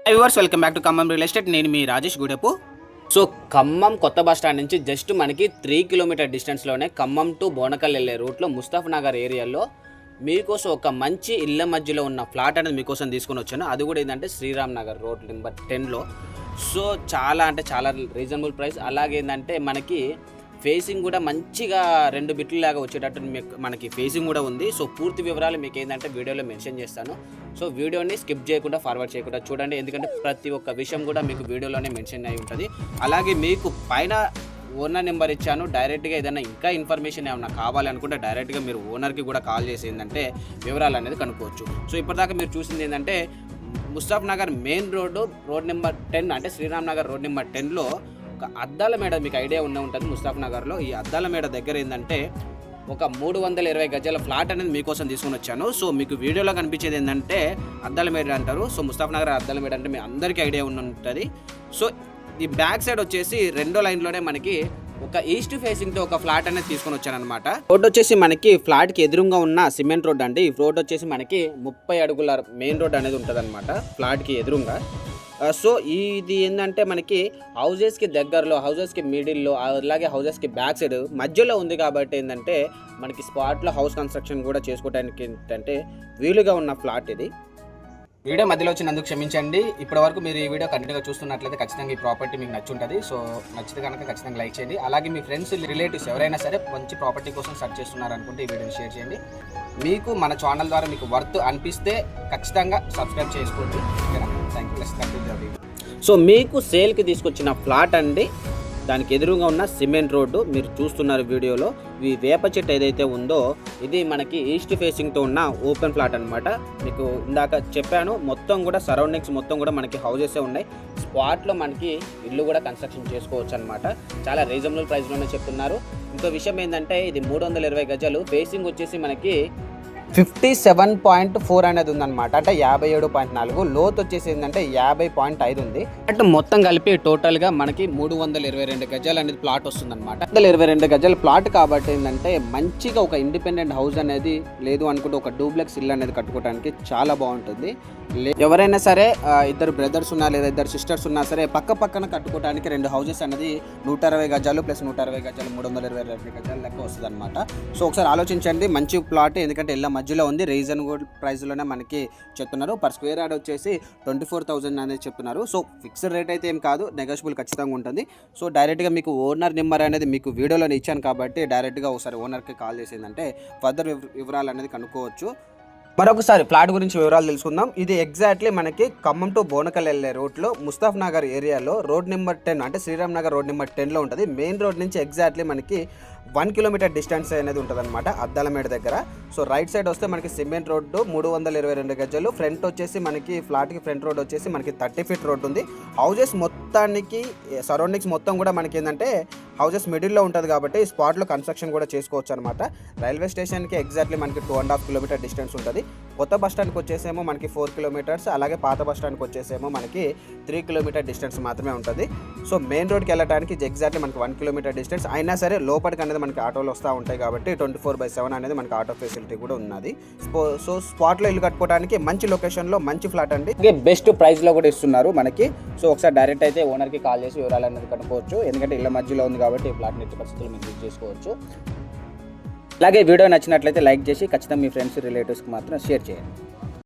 Viewers welcome back to Khammam real estate. నేను మీ Rajesh Gudepu. So Khammam కొత్త bus stand నుంచి జస్ట్ మనకి 3 కిలోమీటర్ డిస్టెన్స్లోనే ఖమ్మం టు బోనకల్ వెళ్ళే రూట్లో ముస్తాఫ్ నగర్ ఏరియాలో మీకోసం ఒక మంచి ఇళ్ళ మధ్యలో ఉన్న ఫ్లాట్ అనేది మీకోసం తీసుకొని వచ్చాను. అది కూడా ఏంటంటే శ్రీరామ్ నగర్ రోడ్ నెంబర్ 10లో. సో చాలా రీజనబుల్ ప్రైస్. అలాగే ఏంటంటే మనకి ఫేసింగ్ కూడా మంచిగా 2 బిట్లు లాగా వచ్చేటట్టు మనకి ఫేసింగ్ కూడా ఉంది. సో పూర్తి వివరాలు మీకు ఏంటంటే వీడియోలో మెన్షన్ చేస్తాను. సో వీడియోని స్కిప్ చేయకుండా ఫార్వర్డ్ చేయకుండా చూడండి, ఎందుకంటే ప్రతి ఒక్క విషయం కూడా మీకు వీడియోలోనే మెన్షన్ అయి ఉంటుంది. అలాగే మీకు పైన ఓనర్ నెంబర్ ఇచ్చాను. డైరెక్ట్గా ఏదైనా ఇంకా ఇన్ఫర్మేషన్ ఏమైనా కావాలనుకుంటే డైరెక్ట్గా మీరు ఓనర్కి కూడా కాల్ చేసి ఏంటంటే వివరాలు అనేది కనుక్కోవచ్చు. సో ఇప్పటిదాకా మీరు చూసింది ఏంటంటే Mushtaq Nagar main road number 10 అంటే శ్రీరామ్ నగర్ రోడ్ నెంబర్ 10లో ఒక అద్దాల మేడ, మీకు ఐడియా ఉంటుంది ముస్తాఫ్ నగర్లో. ఈ అద్దాల మేడ దగ్గర ఏంటంటే ఒక 320 గజాల ఫ్లాట్ అనేది మీకోసం తీసుకొని వచ్చాను. సో మీకు వీడియోలో కనిపించేది ఏంటంటే అద్దాల మేడ అంటారు. సో ముస్తాఫ్ నగర్ అద్దాల మేడ అంటే మీ అందరికీ ఐడియా ఉంటుంది. సో ఈ బ్యాక్ సైడ్ వచ్చేసి 2వ లైన్లోనే మనకి ఒక ఈస్ట్ ఫేసింగ్తో ఒక ఫ్లాట్ అనేది తీసుకొని వచ్చాను అనమాట. రోడ్ వచ్చేసి మనకి ఫ్లాట్కి ఎదురుగా ఉన్న సిమెంట్ రోడ్ అండి. ఈ రోడ్ వచ్చేసి మనకి 30 అడుగుల మెయిన్ రోడ్ అనేది ఉంటుంది అనమాట ఫ్లాట్కి ఎదురుగా. సో ఇది ఏంటంటే మనకి హౌజెస్కి దగ్గరలో, హౌజెస్కి మిడిల్లో, అలాగే హౌజెస్కి బ్యాక్ సైడ్ మధ్యలో ఉంది కాబట్టి ఏంటంటే మనకి స్పాట్లో హౌస్ కన్స్ట్రక్షన్ కూడా చేసుకోవడానికి ఏంటంటే వీలుగా ఉన్న ఫ్లాట్ ఇది. వీడియో మధ్యలో వచ్చినందుకు క్షమించండి. ఇప్పటి వరకు మీరు ఈ వీడియో కంటిన్యూగా చూస్తున్నట్లయితే ఖచ్చితంగా ఈ ప్రాపర్టీ మీకు నచ్చుంటుంది. సో నచ్చితే కనుక ఖచ్చితంగా లైక్ చేయండి. అలాగే మీ ఫ్రెండ్స్, రిలేటివ్స్ ఎవరైనా సరే మంచి ప్రాపర్టీ కోసం సెర్చ్ చేస్తున్నారనుకుంటే ఈ వీడియోని షేర్ చేయండి. మీకు మన ఛానల్ ద్వారా మీకు వర్త్ అనిపిస్తే ఖచ్చితంగా సబ్స్క్రైబ్ చేసుకోండి. ఓకేనా? Thank you. సో మీకు సేల్కి తీసుకొచ్చిన ఫ్లాట్ అండి, దానికి ఎదురుగా ఉన్న సిమెంట్ రోడ్డు మీరు చూస్తున్నారు వీడియోలో. ఈ వేప చెట్టు ఏదైతే ఉందో ఇది మనకి ఈస్ట్ ఫేసింగ్తో ఉన్న ఓపెన్ ఫ్లాట్ అనమాట. మీకు ఇందాక చెప్పాను, మొత్తం కూడా సరౌండింగ్స్ మొత్తం కూడా మనకి హౌజెసే ఉన్నాయి. స్పాట్లో మనకి ఇల్లు కూడా కన్స్ట్రక్షన్ చేసుకోవచ్చు అనమాట. చాలా రీజనబుల్ ప్రైస్లోనే చెప్తున్నారు. ఇంకో విషయం ఏంటంటే ఇది 320 గజాలు, ఫేసింగ్ వచ్చేసి మనకి 57.4 అనేది ఉందన్నమాట. అంటే 57.4. లోతు వచ్చేసి ఏంటంటే 50.5 ఉంది. అంటే మొత్తం కలిపి టోటల్గా మనకి 322 గజాలు అనేది ప్లాట్ వస్తుందన్నమాట. 322 గజాల ప్లాట్ కాబట్టి ఏంటంటే మంచిగా ఒక ఇండిపెండెంట్ హౌస్ అనేది లేదు అనుకుంటే ఒక డూప్లెక్స్ ఇల్లు అనేది కట్టుకోవడానికి చాలా బాగుంటుంది. ఎవరైనా సరే ఇద్దరు బ్రదర్స్ ఉన్నా లేదా ఇద్దరు సిస్టర్స్ ఉన్నా సరే పక్కన కట్టుకోవడానికి 2 హౌజెస్ అనేది 120 గజాలు ప్లస్ 120 గజాలు 322 గజాలు లెక్క వస్తుంది అనమాట. సో ఒకసారి ఆలోచించండి, మంచి ప్లాట్, ఎందుకంటే ఇళ్ళ మధ్యలో ఉంది. రీజనబుల్ ప్రైస్లోనే మనకి చెప్తున్నారు. పర్ స్క్వేర్ యార్డ్ వచ్చేసి 24,000 అనేది చెప్తున్నారు. సో ఫిక్స్డ్ రేట్ అయితే ఏం కాదు, నెగోషియబుల్ ఖచ్చితంగా ఉంటుంది. సో డైరెక్ట్గా మీకు ఓనర్ నెంబర్ అనేది మీకు వీడియోలో ఇచ్చాను కాబట్టి డైరెక్ట్గా ఒకసారి ఓనర్కి కాల్ చేసిందంటే ఫర్దర్ వివరాలు అనేది కనుక్కోవచ్చు. మరొకసారి ఫ్లాట్ గురించి వివరాలు తెలుసుకుందాం. ఇది ఎగ్జాక్ట్లీ మనకి ఖమ్మం టు బోనకల్ వెళ్ళే రూట్లో ముస్తాఫ్ నగర్ ఏరియాలో రోడ్ నెంబర్ 10 అంటే శ్రీరామ్ నగర్ రోడ్ నెంబర్ 10లో ఉంటుంది. మెయిన్ రోడ్ నుంచి ఎగ్జాక్ట్లీ మనకి 1 కిలోమీటర్ డిస్టెన్స్ అనేది ఉంటుంది అనమాట అద్దాలమేడ దగ్గర. సో రైట్ సైడ్ వస్తే మనకి సిమెంట్ రోడ్డు 322 గజాలు. ఫ్రంట్ వచ్చేసి మనకి ఫ్లాట్కి ఫ్రంట్ రోడ్ వచ్చేసి మనకి 30 ఫీట్ రోడ్ ఉంది. హౌజెస్ మొత్తానికి సరౌండింగ్స్ మొత్తం కూడా మనకి ఏంటంటే హౌజెస్ మిడిల్లో ఉంటుంది కాబట్టి స్పాట్లో కన్స్ట్రక్షన్ కూడా చేసుకోవచ్చు అనమాట. రైల్వే స్టేషన్కి ఎగ్జాక్ట్లీ మనకి 2.5 కిలోమీటర్ డిస్టెన్స్ ఉంటుంది. కొత్త బస్ స్టాండ్కి వచ్చేసేమో మనకి 4 కిలోమీటర్స్, అలాగే పాత బస్ స్టాండ్కి వచ్చేసేమో మనకి 3 కిలోమీటర్ డిస్టెన్స్ మాత్రమే ఉంటుంది. సో మెయిన్ రోడ్కి వెళ్ళడానికి ఎగ్జాక్ట్లీ మనకి 1 కిలోమీటర్ డిస్టెన్స్ అయినా సరే లోపలికి అనేది మనకి ఆటోలు వస్తూ ఉంటాయి కాబట్టి 24/7 అనేది మనకి ఆటో ఫెసిలిటీ కూడా ఉన్నది. సో స్పాట్లో ఇల్లు కట్టుకోవడానికి మంచి లొకేషన్లో మంచి ఫ్లాట్ అండి, బెస్ట్ ప్రైస్లో కూడా ఇస్తున్నారు మనకి. సో ఒకసారి డైరెక్ట్ అయితే ఓనర్కి కాల్ చేసి వివరాలు అనేది కనుక్కోవచ్చు, ఎందుకంటే ఇళ్ళ మధ్యలో ఉంది కాబట్టి ఈ ఫ్లాట్ని ఎట్టి పరిస్థితులు మీరు యూజ్ చేసుకోవచ్చు. అలాగే వీడియో నచ్చినట్లయితే లైక్ చేసి ఖచ్చితంగా మీ ఫ్రెండ్స్, రిలేటివ్స్కి మాత్రం షేర్ చేయండి.